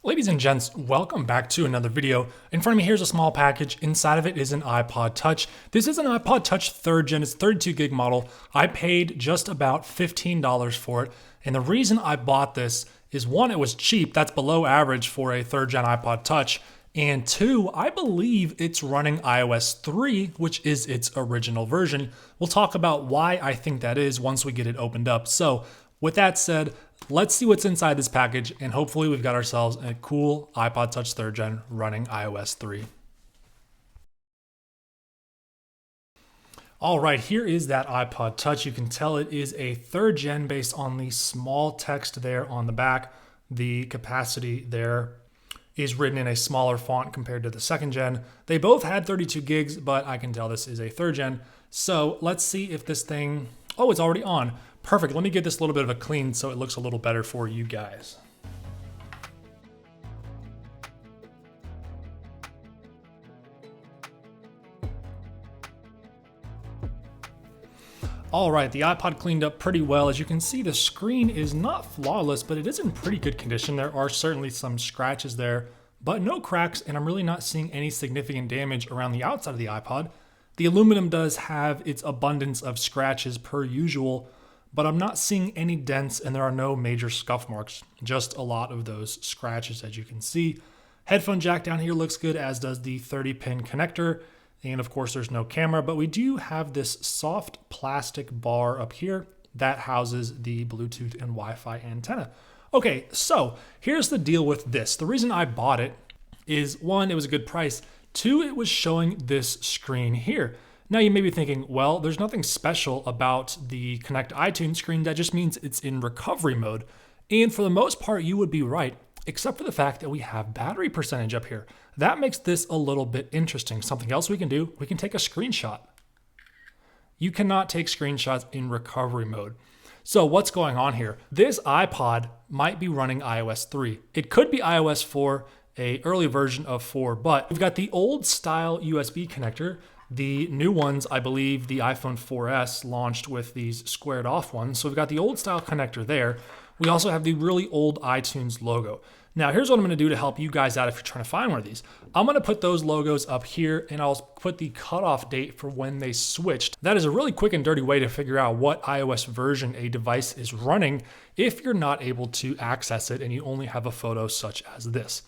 Ladies and gents, welcome back to another video. In front of me, here's a small package. Inside of it is an iPod Touch. This is an iPod Touch 3rd gen. It's a 32 gig model. I paid just about $15 for it. And the reason I bought this is one, it was cheap. That's below average for a 3rd gen iPod Touch. And two, I believe it's running iOS 3, which is its original version. We'll talk about why I think that is once we get it opened up. So with that said, let's see what's inside this package, and hopefully we've got ourselves a cool iPod Touch 3rd gen running iOS 3. All right, here is that iPod Touch. You can tell it is a 3rd gen based on the small text there on the back. The capacity there is written in a smaller font compared to the 2nd gen. They both had 32 gigs, but I can tell this is a 3rd gen. So let's see if this thing, oh, it's already on. Perfect. Let me give this a little bit of a clean so it looks a little better for you guys. All right, the iPod cleaned up pretty well. As you can see, the screen is not flawless, but it is in pretty good condition. There are certainly some scratches there, but no cracks, and I'm really not seeing any significant damage around the outside of the iPod. The aluminum does have its abundance of scratches per usual, but I'm not seeing any dents and there are no major scuff marks, just a lot of those scratches as you can see. Headphone jack down here looks good, as does the 30-pin connector. And of course there's no camera, but we do have this soft plastic bar up here that houses the Bluetooth and Wi-Fi antenna. Okay, so here's the deal with this. The reason I bought it is, one, it was a good price. Two, it was showing this screen here. Now you may be thinking, well, there's nothing special about the Connect iTunes screen. That just means it's in recovery mode. And for the most part, you would be right, except for the fact that we have battery percentage up here. That makes this a little bit interesting. Something else we can do, we can take a screenshot. You cannot take screenshots in recovery mode. So what's going on here? This iPod might be running iOS 3. It could be iOS 4, an early version of 4, but we've got the old style USB connector. The new ones, I believe the iPhone 4S launched with these squared off ones. So we've got the old style connector there. We also have the really old iTunes logo. Now here's what I'm gonna do to help you guys out if you're trying to find one of these. I'm gonna put those logos up here and I'll put the cutoff date for when they switched. That is a really quick and dirty way to figure out what iOS version a device is running if you're not able to access it and you only have a photo such as this.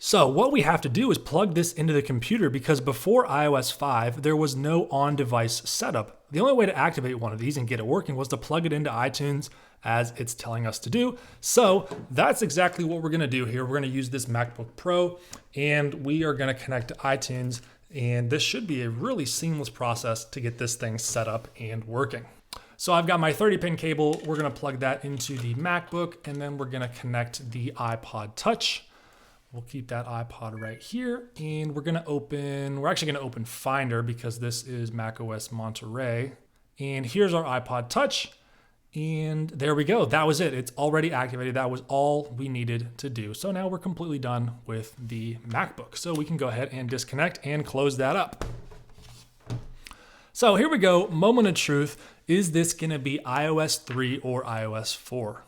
So what we have to do is plug this into the computer, because before iOS 5, there was no on-device setup. The only way to activate one of these and get it working was to plug it into iTunes as it's telling us to do. So that's exactly what we're gonna do here. We're gonna use this MacBook Pro and we are gonna connect to iTunes, and this should be a really seamless process to get this thing set up and working. So I've got my 30-pin cable. We're gonna plug that into the MacBook, and then we're gonna connect the iPod Touch. We'll keep that iPod right here, and we're actually gonna open Finder because this is macOS Monterey. And here's our iPod Touch, and there we go. That was it. It's already activated. That was all we needed to do. So now we're completely done with the MacBook. So we can go ahead and disconnect and close that up. So here we go, moment of truth. Is this gonna be iOS 3 or iOS 4?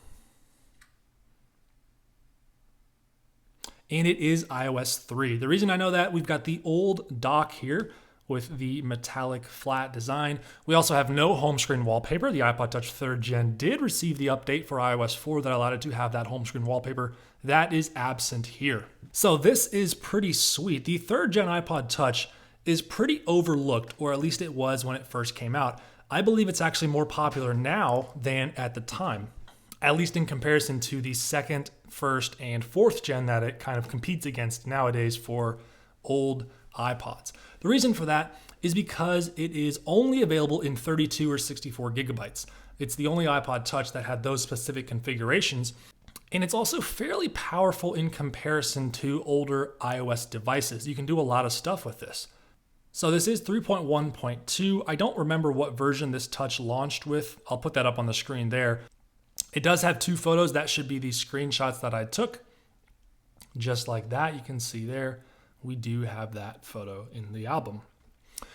And it is iOS 3. The reason I know that, we've got the old dock here with the metallic flat design. We also have no home screen wallpaper. The iPod Touch 3rd gen did receive the update for iOS 4 that allowed it to have that home screen wallpaper. That is absent here. So this is pretty sweet. The 3rd gen iPod Touch is pretty overlooked, or at least it was when it first came out. I believe it's actually more popular now than at the time, at least in comparison to the 2nd, 1st, and 4th gen that it kind of competes against nowadays for old iPods. The reason for that is because it is only available in 32 or 64 gigabytes. It's the only iPod Touch that had those specific configurations, and it's also fairly powerful in comparison to older iOS devices. You can do a lot of stuff with this. So this is 3.1.2. I don't remember what version this Touch launched with. I'll put that up on the screen there. It does have 2 photos. That should be the screenshots that I took. Just like that, you can see there, we do have that photo in the album.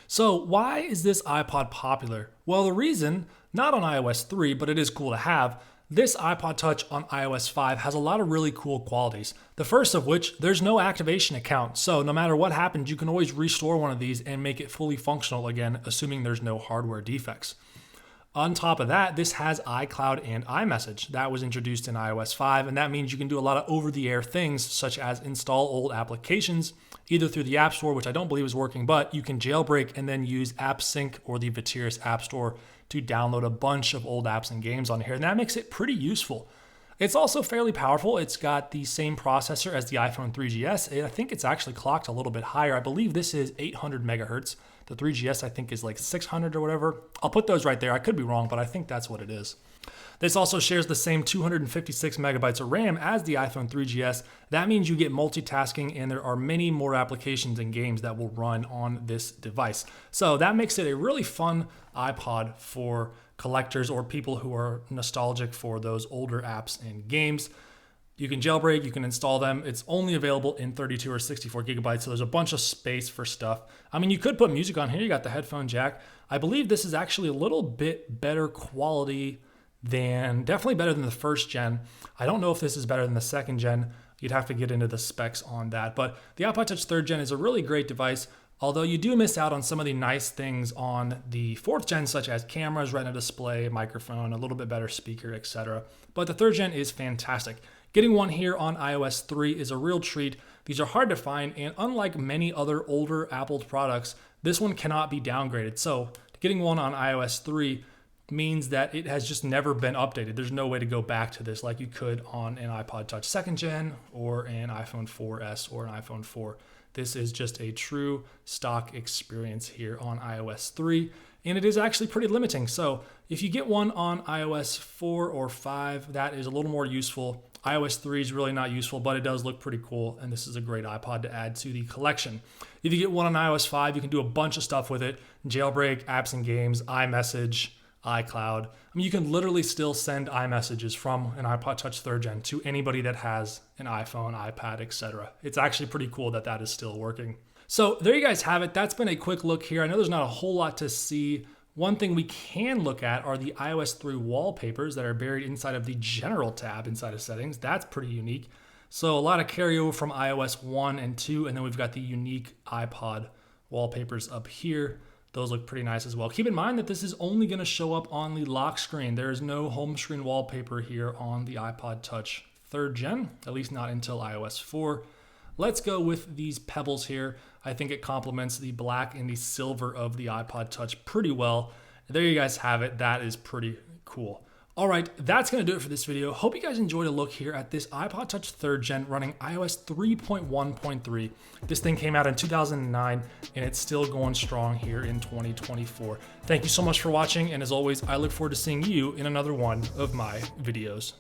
So why is this iPod popular? Well, the reason, not on iOS 3, but it is cool to have, This iPod Touch on iOS 5 has a lot of really cool qualities. The first of which, there's no activation account, so no matter what happens, you can always restore one of these and make it fully functional again, assuming there's no hardware defects. On top of that, this has iCloud and iMessage. That was introduced in iOS 5, and that means you can do a lot of over-the-air things, such as install old applications, either through the App Store, which I don't believe is working, but you can jailbreak and then use AppSync or the Virtuous App Store to download a bunch of old apps and games on here, and that makes it pretty useful. It's also fairly powerful. It's got the same processor as the iPhone 3GS. I think it's actually clocked a little bit higher. I believe this is 800 megahertz. The 3GS I think is like 600 or whatever. I'll put those right there. I could be wrong, but I think that's what it is. This also shares the same 256 megabytes of RAM as the iPhone 3GS. That means you get multitasking, and there are many more applications and games that will run on this device. So that makes it a really fun iPod for collectors or people who are nostalgic for those older apps and games. You can jailbreak, you can install them. It's only available in 32 or 64 gigabytes, so there's a bunch of space for stuff. I mean, you could put music on here. You got the headphone jack. I believe this is actually a little bit better quality definitely better than the first gen. I don't know if this is better than the second gen. You'd have to get into the specs on that. But the iPod Touch 3rd gen is a really great device, although you do miss out on some of the nice things on the 4th gen, such as cameras, retina display, microphone, a little bit better speaker, etc. But the 3rd gen is fantastic. Getting one here on iOS 3 is a real treat. These are hard to find, and unlike many other older Apple products, this one cannot be downgraded. So getting one on iOS 3 means that it has just never been updated. There's no way to go back to this like you could on an iPod Touch 2nd gen or an iPhone 4S or an iPhone 4. This is just a true stock experience here on iOS 3, and it is actually pretty limiting. So if you get one on iOS 4 or 5, that is a little more useful. iOS 3 is really not useful, but it does look pretty cool, and this is a great iPod to add to the collection. If you get one on iOS 5, you can do a bunch of stuff with it. Jailbreak, apps and games, iMessage, iCloud. I mean, you can literally still send iMessages from an iPod Touch 3rd gen to anybody that has an iPhone, iPad, etc. It's actually pretty cool that that is still working. So there you guys have it. That's been a quick look here. I know there's not a whole lot to see. One thing we can look at are the iOS 3 wallpapers that are buried inside of the General tab inside of Settings. That's pretty unique. So a lot of carryover from iOS 1 and 2, and then we've got the unique iPod wallpapers up here. Those look pretty nice as well. Keep in mind that this is only going to show up on the lock screen. There is no home screen wallpaper here on the iPod Touch 3rd gen, at least not until iOS 4. Let's go with these pebbles here. I think it complements the black and the silver of the iPod Touch pretty well. There you guys have it. That is pretty cool. All right, that's going to do it for this video. Hope you guys enjoyed a look here at this iPod Touch 3rd gen running iOS 3.1.3. This thing came out in 2009, and it's still going strong here in 2024. Thank you so much for watching, and as always, I look forward to seeing you in another one of my videos.